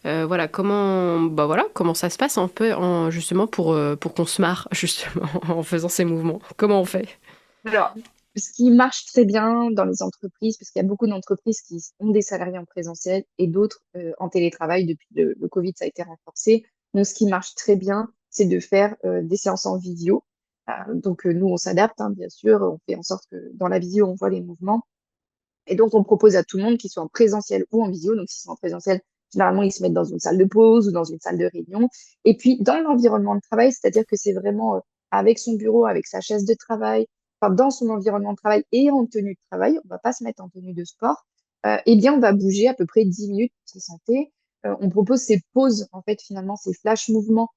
Voilà, comment ça se passe un peu justement pour qu'on se marre justement en faisant ces mouvements? Comment on fait? Alors, ce qui marche très bien dans les entreprises, parce qu'il y a beaucoup d'entreprises qui ont des salariés en présentiel et d'autres en télétravail. Depuis le Covid, ça a été renforcé. Donc, ce qui marche très bien, c'est de faire des séances en visio. Donc, nous, on s'adapte, hein, bien sûr. On fait en sorte que dans la visio, on voit les mouvements. Et donc, on propose à tout le monde, qu'ils soient en présentiel ou en visio. Donc, s'ils sont en présentiel, généralement, ils se mettent dans une salle de pause ou dans une salle de réunion. Et puis, dans l'environnement de travail, c'est-à-dire que c'est vraiment avec son bureau, avec sa chaise de travail, enfin, dans son environnement de travail et en tenue de travail, on ne va pas se mettre en tenue de sport, eh bien, on va bouger à peu près 10 minutes pour sa santé. On propose ces pauses, en fait, finalement, ces flash mouvements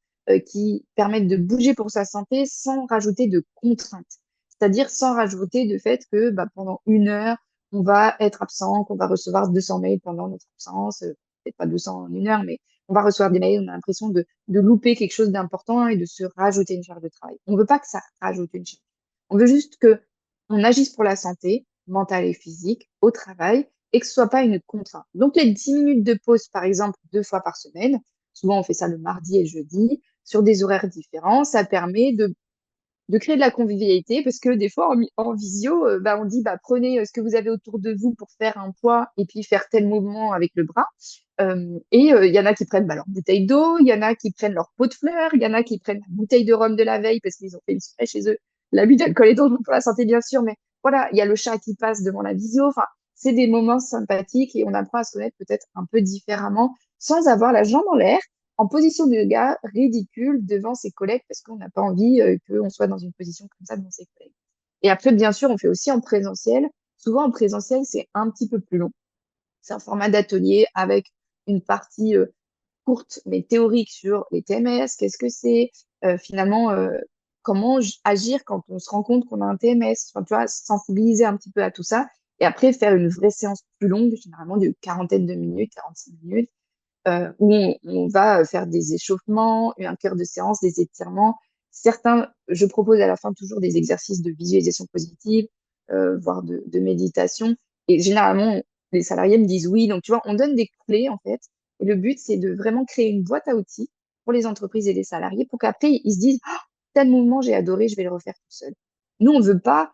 qui permettent de bouger pour sa santé sans rajouter de contraintes. C'est-à-dire sans rajouter de fait que bah, pendant 1 heure, on va être absent, qu'on va recevoir 200 mails pendant notre absence, peut-être pas 200 en 1 heure, mais on va recevoir des mails, on a l'impression de louper quelque chose d'important et de se rajouter une charge de travail. On ne veut pas que ça rajoute une charge. On veut juste que on agisse pour la santé mentale et physique au travail et que ce soit pas une contrainte. Donc les 10 minutes de pause, par exemple, 2 fois par semaine, souvent on fait ça le mardi et le jeudi, sur des horaires différents, ça permet de créer de la convivialité parce que des fois en visio, bah, on dit bah, prenez ce que vous avez autour de vous pour faire un poids et puis faire tel mouvement avec le bras. Il y en a qui prennent bah, leur bouteille d'eau, il y en a qui prennent leur pot de fleurs, il y en a qui prennent la bouteille de rhum de la veille parce qu'ils ont fait une soirée chez eux. L'abus d'alcool est dangereux pour la santé, bien sûr, mais voilà, il y a le chat qui passe devant la visio. Enfin, c'est des moments sympathiques et on apprend à se connaître peut-être un peu différemment sans avoir la jambe en l'air en position de gars ridicule devant ses collègues parce qu'on n'a pas envie qu'on soit dans une position comme ça devant ses collègues. Et après, bien sûr, on fait aussi en présentiel. Souvent, en présentiel, c'est un petit peu plus long. C'est un format d'atelier avec une partie courte mais théorique sur les TMS, qu'est-ce que c'est, finalement, comment agir quand on se rend compte qu'on a un TMS, enfin, tu vois, sensibiliser un petit peu à tout ça. Et après, faire une vraie séance plus longue, généralement de quarantaine de minutes, 45 minutes, où on va faire des échauffements, un cœur de séance, des étirements. Certains, je propose à la fin toujours des exercices de visualisation positive, voire de méditation. Et généralement, les salariés me disent oui. Donc, tu vois, on donne des clés, en fait. Et le but, c'est de vraiment créer une boîte à outils pour les entreprises et les salariés pour qu'après, ils se disent, ah, tel mouvement, j'ai adoré, je vais le refaire tout seul. Nous, on ne veut pas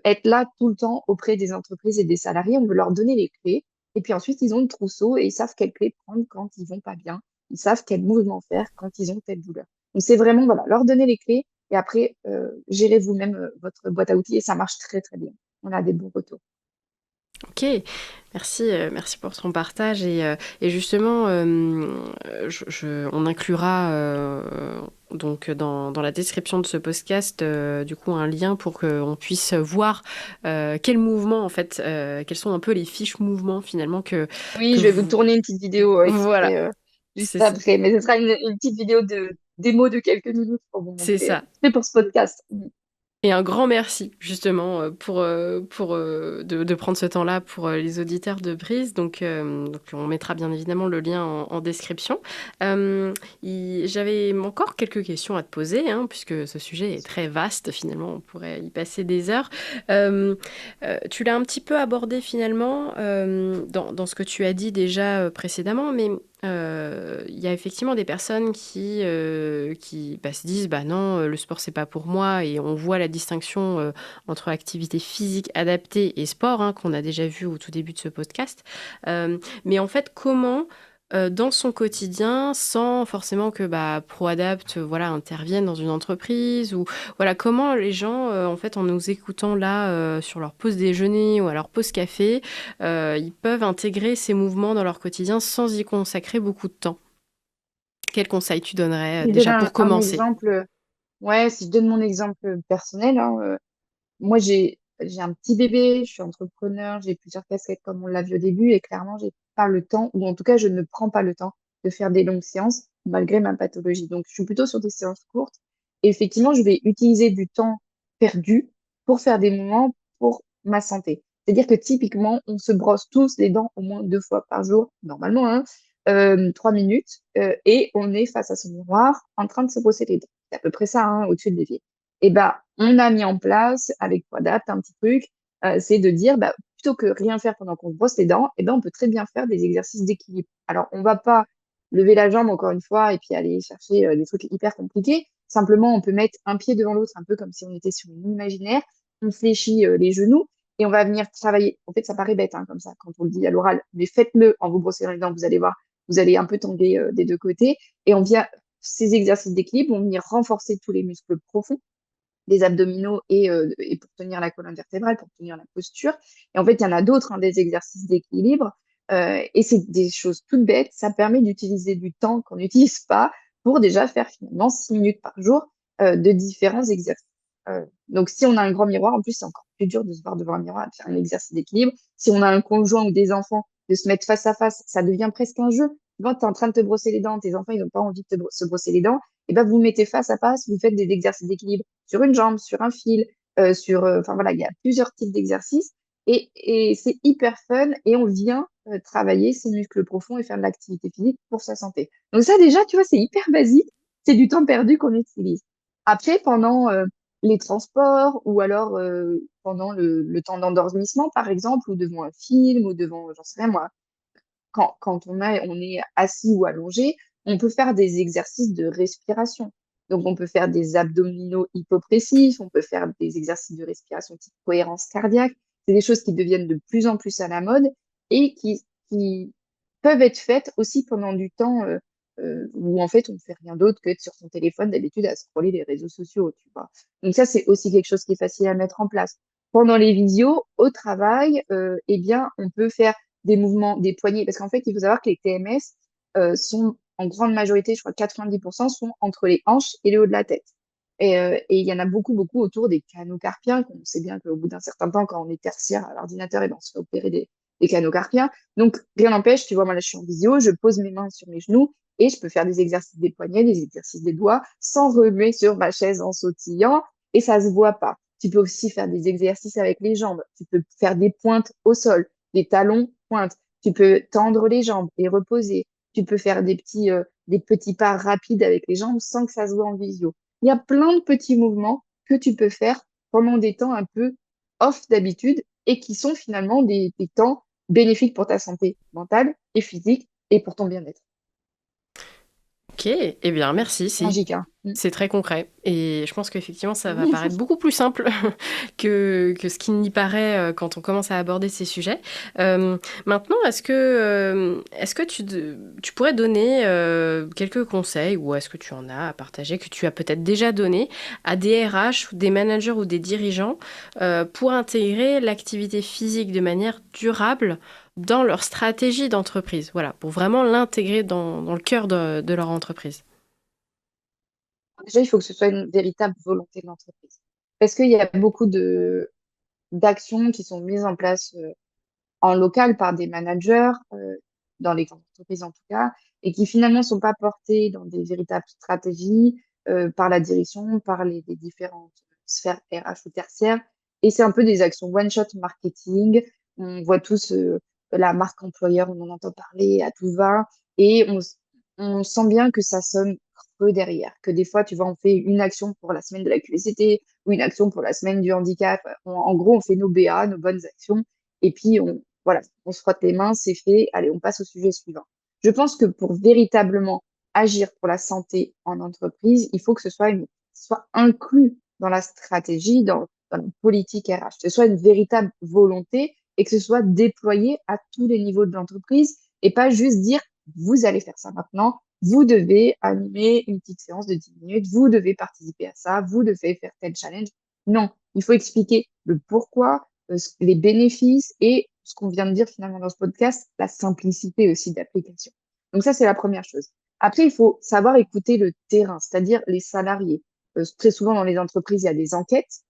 être là tout le temps auprès des entreprises et des salariés. On veut leur donner les clés et puis ensuite, ils ont le trousseau et ils savent quelle clé prendre quand ils vont pas bien. Ils savent quel mouvement faire quand ils ont telle douleur. Donc, c'est vraiment, voilà, leur donner les clés et après, gérez vous-même votre boîte à outils et ça marche très, très bien. On a des bons retours. Ok, merci, merci pour ton partage. Et justement, on inclura donc dans la description de ce podcast, du coup, un lien pour qu'on puisse voir quels mouvements, en fait, quels sont un peu les fiches mouvements finalement Oui, que je vais vous vous... tourner une petite vidéo Voilà, exprès juste c'est ça. après, mais ce sera une petite vidéo de démo de quelques minutes pour vous C'est montrer, ça. exprès pour ce podcast. Et un grand merci justement pour de prendre ce temps-là pour les auditeurs de Brise. Donc on mettra bien évidemment le lien en description. J'avais encore quelques questions à te poser, hein, puisque ce sujet est très vaste finalement, on pourrait y passer des heures. Tu l'as un petit peu abordé finalement dans ce que tu as dit déjà précédemment, mais il y a effectivement des personnes qui se disent bah non, le sport c'est pas pour moi, et on voit la distinction entre activité physique adaptée et sport, hein, qu'on a déjà vu au tout début de ce podcast. Mais en fait, comment dans son quotidien, sans forcément que bah, ProAdapt voilà, intervienne dans une entreprise, ou voilà, comment les gens, en fait, en nous écoutant là sur leur pause déjeuner ou à leur pause café, ils peuvent intégrer ces mouvements dans leur quotidien sans y consacrer beaucoup de temps. Quel conseil tu donnerais Je donne déjà pour un commencer? exemple. Ouais, si je donne mon exemple personnel, hein, moi j'ai un petit bébé, je suis entrepreneur, j'ai plusieurs casquettes comme on l'a vu au début, et clairement j'ai pas le temps, ou en tout cas je ne prends pas le temps de faire des longues séances malgré ma pathologie. Donc je suis plutôt sur des séances courtes, et effectivement je vais utiliser du temps perdu pour faire des moments pour ma santé. C'est-à-dire que typiquement on se brosse tous les dents au moins 2 fois par jour, normalement, hein, 3 minutes, et on est face à son miroir en train de se brosser les dents. C'est à peu près ça, hein, au-dessus de l'évier. Et ben, on a mis en place avec Quadapt un petit truc, c'est de dire, bah, plutôt que rien faire pendant qu'on se brosse les dents, et ben, on peut très bien faire des exercices d'équilibre. Alors, on va pas lever la jambe encore une fois et puis aller chercher des trucs hyper compliqués. Simplement, on peut mettre un pied devant l'autre, un peu comme si on était sur une ligne imaginaire. On fléchit les genoux et on va venir travailler. En fait, ça paraît bête, hein, comme ça quand on le dit à l'oral, mais faites-le en vous brossant les dents. Vous allez voir, vous allez un peu tomber des deux côtés, et on vient ces exercices d'équilibre vont venir renforcer tous les muscles profonds des abdominaux et pour tenir la colonne vertébrale, pour tenir la posture. Et en fait, il y en a d'autres, hein, des exercices d'équilibre. Et c'est des choses toutes bêtes. Ça permet d'utiliser du temps qu'on n'utilise pas pour déjà faire finalement 6 minutes par jour de différents exercices. Donc, si on a un grand miroir, en plus, c'est encore plus dur de se voir devant un miroir et de faire un exercice d'équilibre. Si on a un conjoint ou des enfants, de se mettre face à face, ça devient presque un jeu. Quand tu es en train de te brosser les dents, tes enfants, ils n'ont pas envie de se brosser les dents, et ben vous mettez face à face, vous faites des exercices d'équilibre sur une jambe, sur un fil, enfin voilà, il y a plusieurs types d'exercices, et c'est hyper fun, et on vient travailler ses muscles profonds et faire de l'activité physique pour sa santé. Donc ça déjà, tu vois, c'est hyper basique, c'est du temps perdu qu'on utilise. Après, pendant les transports, ou alors pendant le temps d'endormissement, par exemple, ou devant un film, ou devant, j'en sais rien moi, quand on est assis ou allongé, on peut faire des exercices de respiration. Donc, on peut faire des abdominaux hypopressifs, on peut faire des exercices de respiration type cohérence cardiaque. C'est des choses qui deviennent de plus en plus à la mode, et qui peuvent être faites aussi pendant du temps où en fait on ne fait rien d'autre que être sur son téléphone d'habitude à scroller les réseaux sociaux, tu vois. Donc ça, c'est aussi quelque chose qui est facile à mettre en place. Pendant les visios, au travail, eh bien, on peut faire des mouvements des poignets, parce qu'en fait, il faut savoir que les TMS sont en grande majorité, je crois 90%, sont entre les hanches et le haut de la tête. Et il y en a beaucoup, beaucoup autour des canaux carpiens, qu'on sait bien qu'au bout d'un certain temps, quand on est tertiaire à l'ordinateur, et ben, on se fait opérer des canaux carpiens. Donc, rien n'empêche, tu vois, moi là, je suis en visio, je pose mes mains sur mes genoux, et je peux faire des exercices des poignets, des exercices des doigts, sans remuer sur ma chaise en sautillant, et ça se voit pas. Tu peux aussi faire des exercices avec les jambes. Tu peux faire des pointes au sol, des talons pointes. Tu peux tendre les jambes et reposer. Tu peux faire des petits pas rapides avec les jambes sans que ça se voit en visio. Il y a plein de petits mouvements que tu peux faire pendant des temps un peu off d'habitude, et qui sont finalement des temps bénéfiques pour ta santé mentale et physique et pour ton bien-être. Ok, eh bien merci, Magique, hein. Mm. c'est très concret. Et je pense qu'effectivement, ça va paraître beaucoup plus simple que ce qui n'y paraît quand on commence à aborder ces sujets. Maintenant, est-ce que tu pourrais donner quelques conseils, ou est-ce que tu en as à partager, que tu as peut-être déjà donné à des RH, ou des managers ou des dirigeants pour intégrer l'activité physique de manière durable dans leur stratégie d'entreprise, voilà, pour vraiment l'intégrer dans le cœur de leur entreprise. déjà, il faut que ce soit une véritable volonté de l'entreprise. Parce qu'il y a beaucoup d'actions qui sont mises en place en local par des managers, dans les grandes entreprises en tout cas, et qui finalement ne sont pas portées dans des véritables stratégies par la direction, par les différentes sphères RH ou tertiaires. Et c'est un peu des actions one-shot marketing. On voit tous la marque employeur, on en entend parler à tout va, et on sent bien que ça sonne creux derrière, que des fois, tu vois, on fait une action pour la semaine de la QVCT ou une action pour la semaine du handicap. En gros, on fait nos BA, nos bonnes actions, et puis voilà, on se frotte les mains, c'est fait. Allez, on passe au sujet suivant. Je pense que pour véritablement agir pour la santé en entreprise, il faut que ce soit inclus dans la stratégie, dans la politique RH, que ce soit une véritable volonté et que ce soit déployé à tous les niveaux de l'entreprise et pas juste dire, vous allez faire ça maintenant, vous devez animer une petite séance de 10 minutes, vous devez participer à ça, vous devez faire tel challenge. Non, il faut expliquer le pourquoi, les bénéfices et ce qu'on vient de dire finalement dans ce podcast, la simplicité aussi d'application. Donc ça, c'est la première chose. Après, il faut savoir écouter le terrain, c'est-à-dire les salariés. Très souvent dans les entreprises, il y a des enquêtes.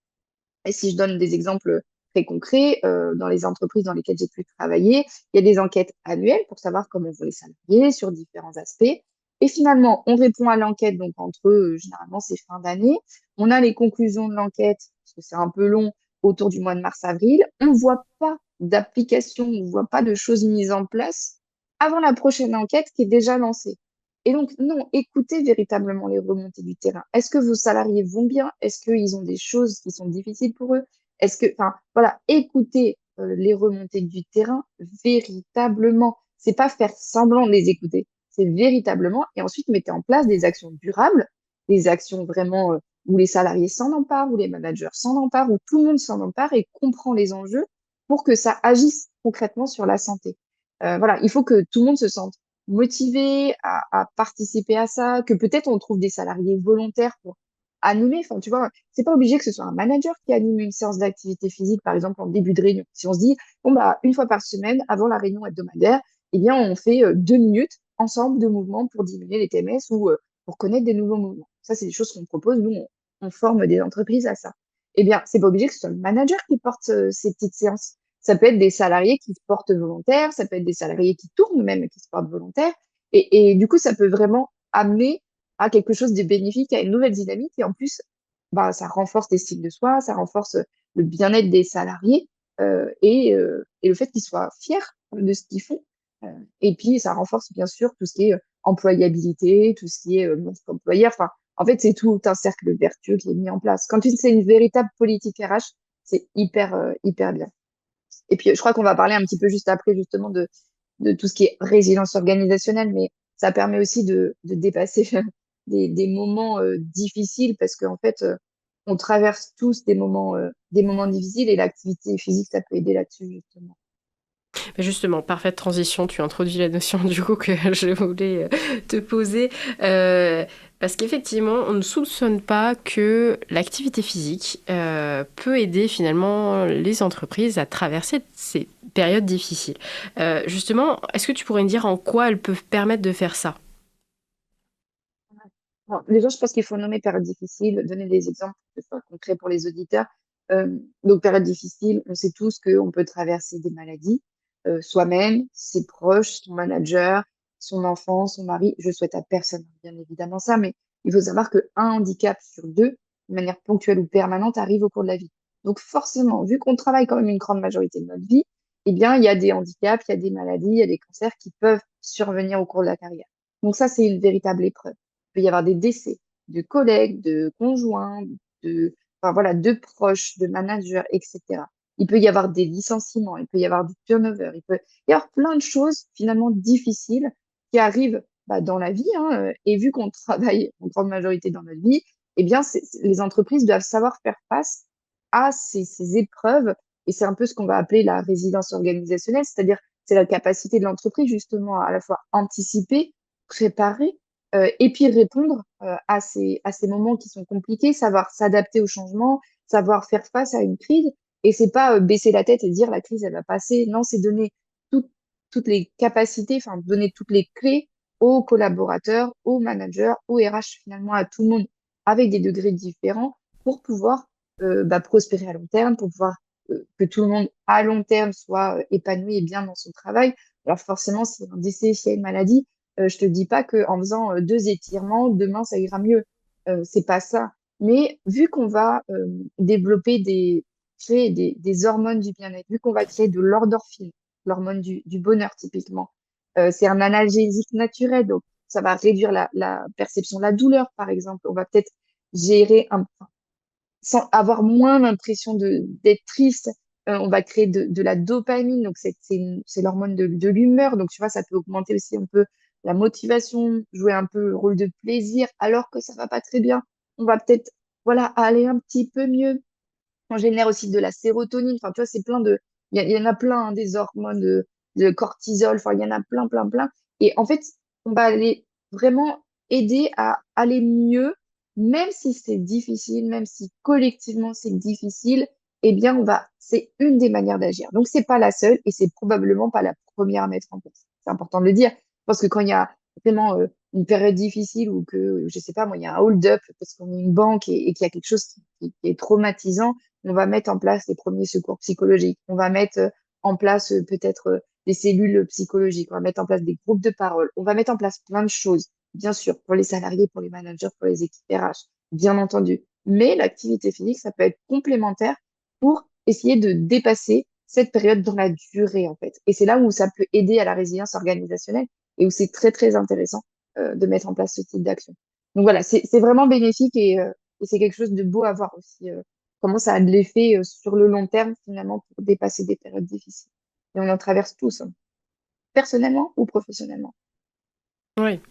Et si je donne des exemples très concrets, dans les entreprises dans lesquelles j'ai pu travailler, il y a des enquêtes annuelles pour savoir comment vont les salariés sur différents aspects. Et finalement, on répond à l'enquête, donc entre eux, généralement, c'est fin d'année. On a les conclusions de l'enquête, parce que c'est un peu long, autour du mois de mars-avril. On ne voit pas d'application, on ne voit pas de choses mises en place avant la prochaine enquête qui est déjà lancée. Et donc, non, écoutez véritablement les remontées du terrain. Est-ce que vos salariés vont bien? Est-ce qu'ils ont des choses qui sont difficiles pour eux? Enfin, voilà, écoutez les remontées du terrain véritablement. C'est pas faire semblant de les écouter, c'est véritablement. Et ensuite, mettez en place des actions durables, des actions vraiment où les salariés s'en emparent, où les managers s'en emparent, où tout le monde s'en empare et comprend les enjeux pour que ça agisse concrètement sur la santé. Voilà, il faut que tout le monde se sente motivés à participer à ça, que peut-être on trouve des salariés volontaires pour animer. Enfin, tu vois, c'est pas obligé que ce soit un manager qui anime une séance d'activité physique, par exemple, en début de réunion. Si on se dit, bon, bah, une fois par semaine, avant la réunion hebdomadaire, eh bien, on fait 2 minutes ensemble de mouvements pour diminuer les TMS ou pour connaître des nouveaux mouvements. Ça, c'est des choses qu'on propose. Nous, on forme des entreprises à ça. Eh bien, c'est pas obligé que ce soit le manager qui porte ces petites séances. Ça peut être des salariés qui se portent volontaires, ça peut être des salariés qui tournent même et qui se portent volontaires. Et du coup, ça peut vraiment amener à quelque chose de bénéfique, à une nouvelle dynamique. Et en plus, bah, ça renforce l'estime de soi, ça renforce le bien-être des salariés et le fait qu'ils soient fiers de ce qu'ils font. Et puis, ça renforce bien sûr tout ce qui est employabilité, tout ce qui est marque employeur. Enfin, en fait, c'est tout un cercle vertueux qui est mis en place. Quand c'est une véritable politique RH, c'est hyper bien. Et puis, je crois qu'on va parler un petit peu juste après, justement, de tout ce qui est résilience organisationnelle, mais ça permet aussi de dépasser des moments difficiles parce qu'en fait, on traverse tous des moments difficiles et l'activité physique, ça peut aider là-dessus, justement. Mais justement, parfaite transition, tu introduis la notion du coup que je voulais te poser. Parce qu'effectivement, on ne soupçonne pas que l'activité physique peut aider finalement les entreprises à traverser ces périodes difficiles. Justement, est-ce que tu pourrais me dire en quoi elles peuvent permettre de faire ça? Bon, déjà, je pense qu'il faut nommer période difficile, donner des exemples que ce soit concret pour les auditeurs. Donc, période difficile, on sait tous qu'on peut traverser des maladies, soi-même, ses proches, son manager, son enfant, son mari. Je souhaite à personne, bien évidemment, ça, mais il faut savoir qu'un handicap sur deux, de manière ponctuelle ou permanente, arrive au cours de la vie. Donc, forcément, vu qu'on travaille quand même une grande majorité de notre vie, eh bien, il y a des handicaps, il y a des maladies, il y a des cancers qui peuvent survenir au cours de la carrière. Donc, ça, c'est une véritable épreuve. Il peut y avoir des décès de collègues, de conjoints, enfin, voilà, de proches, de managers, etc. Il peut y avoir des licenciements, il peut y avoir du turnover, il peut y avoir plein de choses finalement difficiles qui arrivent dans la vie, hein, et vu qu'on travaille en grande majorité dans notre vie, eh bien, les entreprises doivent savoir faire face à ces épreuves. Et c'est un peu ce qu'on va appeler la résilience organisationnelle, c'est-à-dire c'est la capacité de l'entreprise justement à la fois anticiper, préparer et puis répondre à ces moments qui sont compliqués, savoir s'adapter au changement, savoir faire face à une crise. Et c'est pas baisser la tête et dire la crise, elle va passer. Non, c'est donner tout- toutes les capacités, enfin, donner toutes les clés aux collaborateurs, aux managers, aux RH, finalement, à tout le monde, avec des degrés différents pour pouvoir prospérer à long terme, pour pouvoir que tout le monde à long terme soit épanoui et bien dans son travail. Alors forcément, s'il y a un décès, s'il y a une maladie, je te dis pas qu'en faisant 2 étirements, demain ça ira mieux. C'est pas ça. Mais vu qu'on va développer créer des hormones du bien-être, vu qu'on va créer de l'endorphine, l'hormone du bonheur typiquement, c'est un analgésique naturel, donc ça va réduire la perception de la douleur, par exemple. On va peut-être gérer sans avoir moins l'impression d'être triste. On va créer de la dopamine, donc c'est l'hormone de l'humeur. Donc, tu vois, ça peut augmenter aussi un peu la motivation, jouer un peu le rôle de plaisir, alors que ça va pas très bien. On va peut-être, voilà, aller un petit peu mieux. On génère aussi de la sérotonine. Enfin, tu vois, c'est plein de, il y en a plein, hein, des hormones de cortisol. Enfin, il y en a plein, plein, plein. Et en fait, on va aller vraiment aider à aller mieux, même si c'est difficile, même si collectivement c'est difficile, eh bien, c'est une des manières d'agir. Donc, c'est pas la seule et c'est probablement pas la première à mettre en place. C'est important de le dire. Parce que quand il y a vraiment une période difficile ou que, je sais pas, moi, il y a un hold-up parce qu'on est une banque et qu'il y a quelque chose qui est traumatisant, on va mettre en place les premiers secours psychologiques. On va mettre en place peut-être des cellules psychologiques. On va mettre en place des groupes de parole. On va mettre en place plein de choses, bien sûr, pour les salariés, pour les managers, pour les équipes RH, bien entendu. Mais l'activité physique, ça peut être complémentaire pour essayer de dépasser cette période dans la durée, en fait. Et c'est là où ça peut aider à la résilience organisationnelle et où c'est très, très intéressant de mettre en place ce type d'action. Donc voilà, c'est vraiment bénéfique et c'est quelque chose de beau à voir aussi. Comment ça a de l'effet sur le long terme, finalement, pour dépasser des périodes difficiles. Et on en traverse tous, hein, personnellement ou professionnellement. Oui,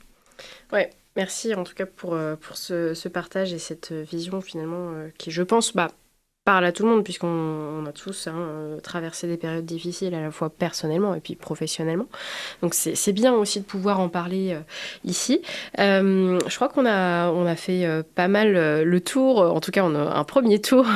ouais. Merci en tout cas pour ce partage et cette vision finalement qui, je pense, parle à tout le monde puisqu'on a tous traversé des périodes difficiles à la fois personnellement et puis professionnellement. Donc c'est bien aussi de pouvoir en parler ici. Je crois qu'on a fait pas mal le tour, en tout cas on a un premier tour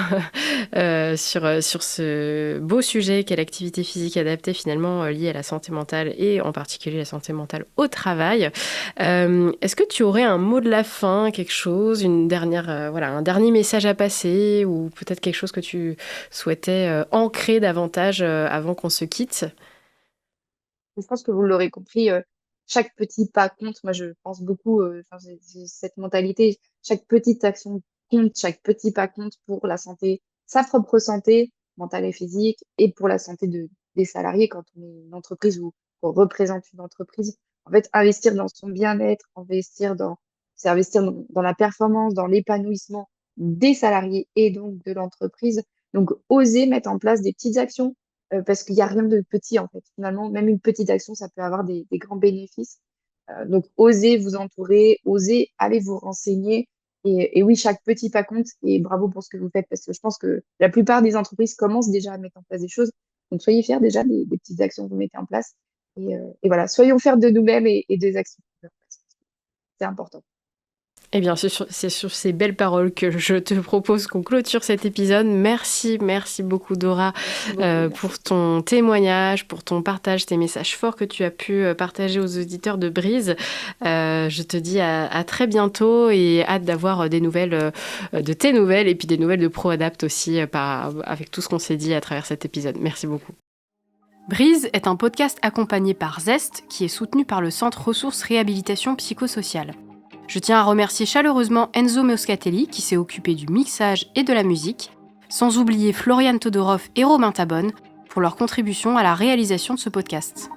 sur ce beau sujet qu'est l'activité physique adaptée finalement liée à la santé mentale et en particulier la santé mentale au travail. Est-ce que tu aurais un mot de la fin, quelque chose, une dernière, un dernier message à passer ou peut-être quelque chose que tu souhaitais ancrer davantage avant qu'on se quitte? Je pense que vous l'aurez compris, chaque petit pas compte. Moi, je pense beaucoup, enfin, j'ai cette mentalité, chaque petite action compte, chaque petit pas compte pour la santé, sa propre santé mentale et physique et pour la santé des salariés quand on est une entreprise ou qu'on représente une entreprise. En fait, investir dans son bien-être, c'est investir dans la performance, dans l'épanouissement des salariés et donc de l'entreprise. Donc, oser mettre en place des petites actions parce qu'il y a rien de petit, en fait. Finalement, même une petite action, ça peut avoir des grands bénéfices. Donc, osez vous entourer, osez aller vous renseigner. Et oui, chaque petit pas compte. Et bravo pour ce que vous faites, parce que je pense que la plupart des entreprises commencent déjà à mettre en place des choses. Donc, soyez fiers déjà des petites actions que vous mettez en place. Et voilà, soyons fiers de nous-mêmes et des actions. C'est important. Eh bien, c'est sur ces belles paroles que je te propose qu'on clôture cet épisode. Merci, merci beaucoup Dora Merci beaucoup. pour Merci. ton témoignage, pour ton partage, tes messages forts que tu as pu partager aux auditeurs de Brise. Je te dis à très bientôt et hâte d'avoir des nouvelles, de tes nouvelles et puis des nouvelles de ProAdapt aussi avec tout ce qu'on s'est dit à travers cet épisode. Merci beaucoup. Brise est un podcast accompagné par Zest qui est soutenu par le Centre Ressources Réhabilitation Psychosociale. Je tiens à remercier chaleureusement Enzo Moscatelli qui s'est occupé du mixage et de la musique, sans oublier Florian Todorov et Romain Tabonne pour leur contribution à la réalisation de ce podcast.